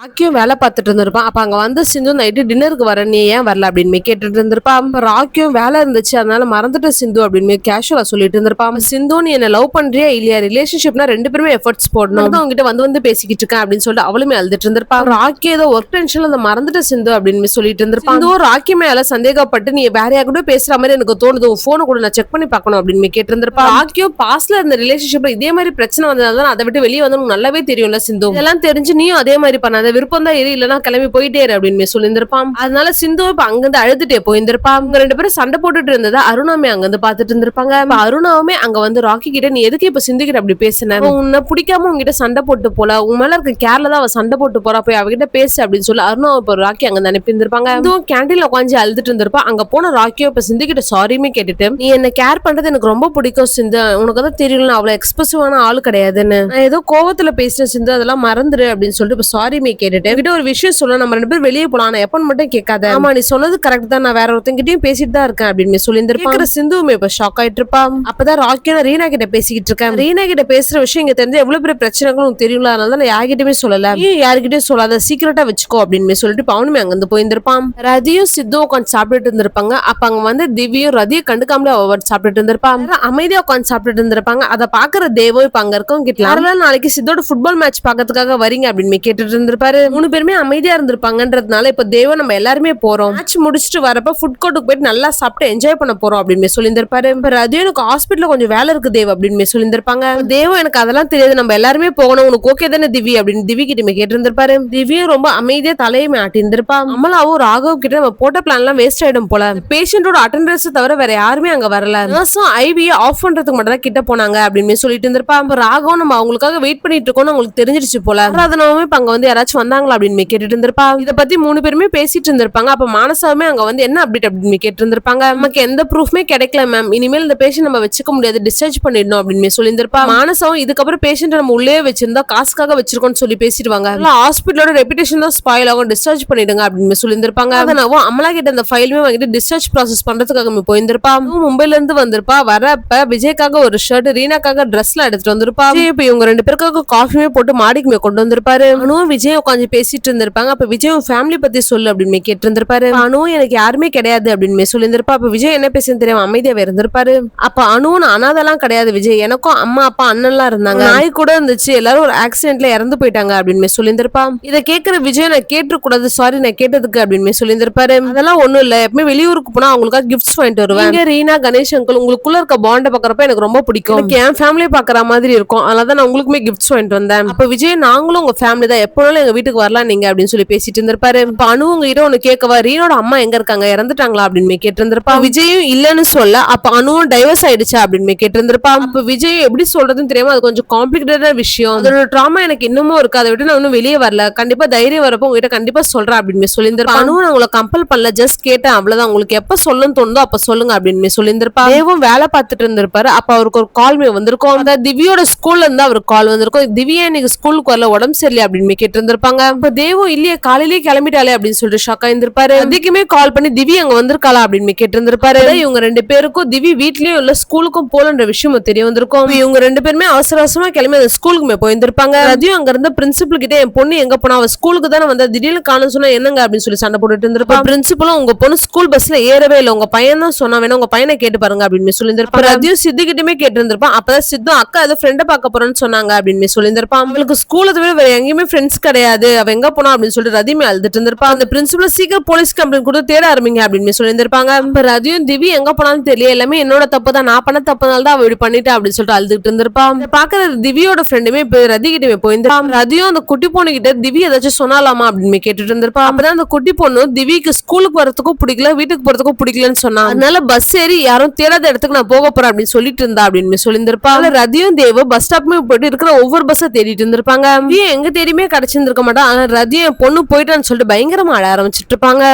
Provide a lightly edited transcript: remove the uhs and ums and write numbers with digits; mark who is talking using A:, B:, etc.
A: ராக்கியும் வேலை பார்த்துட்டு இருந்திருப்பான். அப்ப அங்க வந்து சிந்து நைட்டு டின்னருக்கு வர நீ ஏன் வரல அப்படின்னு கேட்டுட்டு இருந்திருப்பா. அப்ப ராக்கியும் வேலை இருந்துச்சு அதனால மறந்துட்டு சிந்து அப்படின்னு கேஷுவலா சொல்லிட்டு இருந்திருப்பா. சிந்து நீ என்ன லவ் பண்றியா இல்லையா, ரிலேஷன்ஷிப்னா ரெண்டு பேருமே எஃபர்ட்ஸ் போடணும், அவங்ககிட்ட வந்து பேசிக்கிட்டு இருக்கேன் அப்படின்னு சொல்லிட்டு அவளுமே அழுதுட்டு இருந்திருப்பா. ராக்கி ஏதோ ஒர்க் டென்ஷன்ல அந்த மறந்துட்டு சிந்து அப்படின்னு சொல்லிட்டு இருந்திருப்பா. சிந்து ராக்கி மேல சந்தேகப்பட்டு நீ வேற யாரு கூட பேசுற மாதிரி எனக்கு தோணுது, உன் போனை கூட நான் செக் பண்ணி பார்க்கணும் அப்படின்னு கேட்டு இருந்திருப்பா. ராக்கியும் பாஸ்ட்ல இருந்த ரிலேஷன்ஷிப்ல இதே மாதிரி பிரச்சனை வந்ததால அதை விட்டு வெளியே வந்து நல்லாவே தெரியும்ல சிந்து, இதெல்லாம் தெரிஞ்சு நீயும் அதே மாதிரி பண்ணாத, விருப்பம் தான் இல்லைன்னா கிளம்பி போயிட்டே அப்படின்னு சொல்லியிருந்திருப்பான். அதனால சிந்து இப்ப அங்கிருந்து அழுதுட்டே போயிருந்திருப்பா. அவங்க ரெண்டு பேரும் சண்டை போட்டுட்டு இருந்ததை அருணாமே அங்க வந்து பாத்துட்டு இருந்திருப்பாங்க. அருணாவுமே அங்க வந்து ராக்கி கிட்ட நீ எதுக்கு இப்ப சிந்து கிட்ட அப்படி பேசுன, உன்னை பிடிக்காம உங்ககிட்ட சண்டை போட்டு போல, உன் மேல இருக்க கேர்ல தான் அவ சண்டை போட்டு போறா, போய் அவகிட்ட பேசு அப்படின்னு சொல்லி அருணாவை இப்ப ராக்கி அங்க அனுப்பி இருந்திருப்பாங்க. இதுவும் கேண்டீன்ல உட்காந்து அழுதுட்டு இருந்திருப்பா. அங்க போன ராக்கியோ இப்ப சிந்து கிட்ட சாரியுமே கேட்டுட்டு நீ என்ன கேர் பண்றது எனக்கு ரொம்ப பிடிக்கும் சிந்து, உனக்கு தான் தெரியல அவ்வளவு எக்ஸ்பிரசிவான ஆளு கிடையாதுன்னு, நான் ஏதோ கோவத்துல பேசின சிந்து அதெல்லாம் மறந்துரு அப்படின்னு சொல்லிட்டு இப்ப சாரியுமே கேட்டுட்டு கிட்ட ஒரு விஷயம் சொல்ல, நம்ம ரெண்டு பேரும் வெளியே போலாம், எப்பன்னு மட்டும் கேட்காத, ஆமா நீ சொன்னது கரெக்ட் தான், நான் வேற ஒருத்தங்கிட்டயும் பேசிட்டு தான் இருக்கேன் அப்படின்னு சொல்லியிருந்திருப்பாங்க. சிந்துவுமே இப்ப ஷாக் ஆயிட்டு இருப்பா. அப்பதான் ராக்கியா ரீனா கிட்ட பேசிக்கிட்டு இருக்கேன், ரீனா கிட்ட பேசுற விஷயம் இங்க தெரிஞ்சு எவ்வளவு பெரிய பிரச்சனைகளும் தெரியல, அதனால நான் யார்கிட்டயுமே சொல்லல, நீ யார்கிட்டயும் சொல்லாத, சீக்கிரட்டா வச்சுக்கோ அப்படின்னு சொல்லிட்டு அவனுமே அங்க வந்து போயிருந்திருப்பான். ரதியும் சித்துவும் உட்காந்து சாப்பிட்டுட்டு இருந்திருப்பாங்க. அப்ப அங்க வந்து திவ்யும் ரதியை கண்டுக்காமலே அவர் சாப்பிட்டுட்டு இருந்திருப்பாங்க. அமைதியா உட்காந்து சாப்பிட்டுட்டு இருந்திருப்பாங்க. அதை பாக்குற தேவோ இப்ப அங்க இருக்கவங்க கிட்ட நாளைக்கு சித்தோட ஃபுட்பால் மேட்ச் பாக்கிறதுக்காக வரீங்க அப்படின்னு கேட்டுட்டு இருந்திருப்பாரு. மூணு பேருமே அமைதியா இருந்திருப்பாங்கன்றதுனால இப்ப தேவோ நம்ம எல்லாருமே போறோம், மேட்ச் முடிச்சுட்டு வரப்ப ஃபுட் கோர்ட்டுக்கு போயிட்டு நல்லா சாப்பிட்டு என்ஜாய் பண்ண போறோம் அப்படின்னு சொல்லியிருந்திருப்பாரு. இப்ப ரதியும் எனக்கு ஹாஸ்பிட்டல்ல கொஞ்சம் வேலை இருக்கு தேவ் அப்படின்னு சொல்லியிருந்திருப்பாங்க. தேவோ எனக்கு அதெல்லாம் தெரியாது, நம்ம எல்லாருமே போகணும், உனக்கு ஓகே தானே திவி அப்படின்னு திவி கிட்ட கேட்டு இருந்திருப்பாரு. திவியும் ரொம்ப அமைதியா தலையுமே ஆட்டி இருந்திருப்பா. அமலாவும் ராகவ் கிட்ட நம்ம போட்ட பிளான் எல்லாம் வேஸ்ட் ஆயிடும் போல, பேஷண்டோட அட்டெண்டன்ஸ் தவிர வேற யாருமே அங்க வரல, நர்ஸும் ஐவியை ஆஃப் பண்றதுக்கு மட்டும் தான் கிட்ட போனாங்க அப்படின்னு சொல்லிட்டு இருந்திருப்பா. அப்ப ராகவ் நம்ம அவங்களுக்காக வெயிட் பண்ணிட்டு இருக்கோம்னு அவங்களுக்கு தெரிஞ்சிருச்சு போல, அதனாலவே இப்ப அங்க வந்து யாராச்சும் வந்தாங்களா அப்படின்னு கேட்டுட்டு இருந்திருப்பா. இத பத்தி மூணு பேருமே பேசிட்டு இருந்திருப்பாங்க. அப்ப மானசாவுமே அங்க வந்து என்ன அப்டேட் அப்படின்னு கேட்டு இருந்திருப்பாங்க. நமக்கு எந்த ப்ரூஃப்மே கிடைக்கல மேம், இனிமேல் இந்த பேஷண்ட் நம்ம வச்சுக்க முடியாது, டிஸ்சார்ஜ் பண்ணிடணும் அப்படின்னு சொல்லியிருந்திருப்பா. மானசாவும் இதுக்கப்புறம் பேஷண்ட் நம்ம உள்ளே வச்சிருந்தா காசுக்காக வச்சிருக்கோம்னு சொல்லி பேசிடுவாங்க, ஹாஸ்பிட்டலோட ரெபுடேஷன் தான் ஸ்பாயில் ஆகும், டிஸ்சார்ஜ் பண்ணிடுங்க அப்படின்னு சொல்லியிருந்திருப்பாங்க. அதனால அமலா கிட்ட அந்த ஃபைலுமே வாங்கிட்டு டிஸ்சார்ஜ் ப்ராசஸ் பண்றதுக்காக போயிருந்திருப்பா. மும்பைல இருந்து வந்திருப்பா. வரப்ப விஜய்க்காக ஒரு ஷர்ட், ரீனாக்காக ட்ரெஸ்ல எடுத்துட்டு வந்திருப்பா. இப்ப இவங்க ரெண்டு பேருக்காக காஃபியுமே போட்டு மாடிக்குமே கொண்டு வந்திருப்பாரு. அனுவும் விஜய் உட்காந்து பேசிட்டு இருந்திருப்பாங்க. அப்ப விஜய் ஃபேமிலி பத்தி சொல்லு அப்படின்னு கேட்டு இருந்திருப்பாரு. அனுவும் எனக்கு யாருமே கிடையாது அப்படின்னு சொல்லியிருந்திருப்பா. அப்ப விஜய் என்ன பேசுன்னு தெரியாம அமைதியாவே இருந்திருப்பாரு. அப்ப அனுவும் அனாதெல்லாம் கிடையாது விஜய், எனக்கும் அம்மா அப்பா அண்ணன்லாம் இருந்தாங்க, நாய் கூட இருந்துச்சு, எல்லாரும் ஒரு ஆக்சிடென்ட்ல இறந்து போயிட்டாங்க அப்படின்னு சொல்லியிருந்திருப்பா. இதை கேட்கிற விஜய் நான் கேட்டு கூடாது, சாரி நான் கேட்டதுக்கு அப்படின்னு சொல்லியிருந்திருப்பாரு. அதெல்லாம் ஒண்ணும் இல்ல, எப்பவுமே வெளியூருக்கு போனா அவங்களுக்காக கிஃப்ட்ஸ் வாங்கிட்டு வருவேன், ரீனா கணேஷ் அங்கிள் உங்களுக்குள்ள இருக்க பாண்ட பாக்குறப்ப எனக்கு ரொம்ப பிடிக்கும், எனக்கு என் ஃபேமிலி பாக்குற மாதிரி இருக்கும், அதனால நான் உங்களுக்குமே கிஃப்ட்ஸ் வாங்கிட்டு வந்தேன். அப்ப விஜய் நாங்களும் உங்க ஃபேமிலி தான், எப்போனாலும் எங்க வீட்டுக்கு வரலாம் நீங்க அப்படின்னு சொல்லி பேசிட்டு இருந்திருப்பாரு. இப்ப அனு உங்ககிட்ட ஒண்ணு கேட்கவா, ரீனோட அம்மா எங்க இருக்காங்க, இறந்துட்டாங்களா அப்படின்னு கேட்டு இருந்திருப்பா. விஜயும் இல்லன்னு சொல்ல, அப்ப அனுவும் டைவர்ஸ் ஆயிடுச்சா அப்படின்னு கேட்டு இருந்திருப்பா. அப்ப விஜய் எப்படி சொல்றதுன்னு தெரியாம அது கொஞ்சம் காம்ப்ளிகேட்டடான விஷயம், அதோட ட்ராமா எனக்கு இன்னமும் இருக்கு, அதை விட்டு நான் இன்னும் வெளியே வரல, கண்டிப்பா தைரியம் வரப்போ உங்ககிட்ட கண்டிப்பா சொல்றேன் அப்படின்னு சொல்லியிருந்திருப்பா. அனு நான் உங்களை கம்பல் பண்ணல, ஜஸ்ட் கேட்டேன் அவ்வளவுதான், உங்களுக்கு எப்ப சொல்லணும்னு தோணுதோ அப்ப சொல்லுங்க அப்படின்னு சொல்லியிருந்திருப்பா. தேவும் வேலை பார்த்துட்டு இருந்திருப்பாரு. அப்ப அவருக்கு ஒரு கால் வந்திருக்கும், அந்த திவ்யோட ஸ்கூல்ல இருந்து அவருக்கு கால் வந்திருக்கும், திவ்யா இன்னைக்கு ஸ்கூலுக்கு வரல உடம்பு சரியில்லை அப்படின்னு கேட்டு இருந்திருப்பாங்க. இப்ப தேவும் இல்லையே காலையிலேயே கிளம்பிட்டாலே அப்படின்னு சொல்லிட்டு ஷாக்கா இருந்திருப்பாரு. அதுக்குமே கால் பண்ணி திவ்யா அங்க வந்திருக்காளா அப்படின்னு கேட்டு இருந்திருப்பாரு. இவங்க ரெண்டு பேருக்கும் திவி வீட்லயும் இல்ல ஸ்கூலுக்கும் போலன்ற விஷயம் தெரிய வந்திருக்கும். இவங்க ரெண்டு பேருமே அவசர அவசரமா கிளம்பி அந்த ஸ்கூலுக்குமே போயிருந்திருப்பாங்க. அதையும் அங்க இருந்த பிரின்சிபல் கிட்ட என் பொண்ணு எங்க போனா, அவ ஸ்கூலுக்கு தானே வந்தா, திடீர்னு காணும் சொன்னா என்னங்க அப்படின்னு சொல்லி சண்டை போட்டுட்டு இருந்திருப்பா. பிரின்சிபலும் உங்க பொண்ணு ஸ்கூல் பஸ்ல ஏறவே இல்லை, உங்க பையன் தான் சொன்னா, வேணா உங்க பையனை கேட்டு பாருங்க அப்படின்னு சொல்லியிருந்திருப்பாரு. அதையும் சித்து கிட்டமே கேட்டு இருந்திருப்பான். அப்பதான் சித்து அக்கா ஏதோ ஃப்ரெண்டை பார்க்க போறேன்னு சொன்னாங்க அப்படின்னு சொல்லியிருந்திருப்பான். அவங்களுக்கு ஸ்கூலை தவிர வேற எங்கேயுமே ஃப்ரெண்ட்ஸ் கிடையாது, அவ எங்க போனா அப்படின்னு சொல்லிட்டு ரதியுமே அழுதுட்டு இருந்திருப்பா. அந்த பிரின்சிபல் சீக்கிரம் போலீஸ் கம்ப்ளைண்ட் கொடுத்து தேட ஆரம்பிங்க அப்படின்னு சொல்லியிருந்திருப்பாங்க. இப்ப ரதியும் திவி எங்க போனாலும் தெரியல, எல்லாமே என்னோட தப்பு தான், நான் பண்ண தப்புனால தான் அவ இப்படி பண்ணிட்டா அப்படின்னு சொல்லிட்டு அழுதுட்டு இருந்திருப்பா. பாக்குற திவியோட ஃப்ரெண்டுமே இப்ப ரதி கிட்டமே போயிருந்தா. ரதியும் அந்த குட்டி பொண்ணு கிட்ட திவி ஏதாச்சும் சொன்னாலாமா அப்படின்னு கேட்டுட்டு இருந்திருப்பா. அப்பதான் அந்த குட்டி பொண்ணு திவிக்கு ஸ்கூலுக்கு வரதுக்கும் பிடிக்கல, வீட்டுக்கு போறதுக்கும் பிடிக்கலன்னு சொன்னா, அதனால பஸ் ஏறி யாரும் தேடாத இடத்துக்கு நான் போக போறேன் அப்படின்னு சொல்லிட்டு இருந்தா அப்படின்னு சொல்லியிருந்திருப்பா. ரதியும் தேவ பஸ் ஸ்டாப்மே போயிட்டு இருக்கிற ஒவ்வொரு பஸ்ஸை தேடிட்டு இருந்திருப்பாங்க. எங்க தேடியுமே கிடைச்சிருந்திருக்க மாட்டா. ஆனா ரதியும் பொண்ணு போயிட்டான்னு சொல்லிட்டு பயங்கரமா அழ ஆரம்பிச்சிட்டு இருப்பாங்க.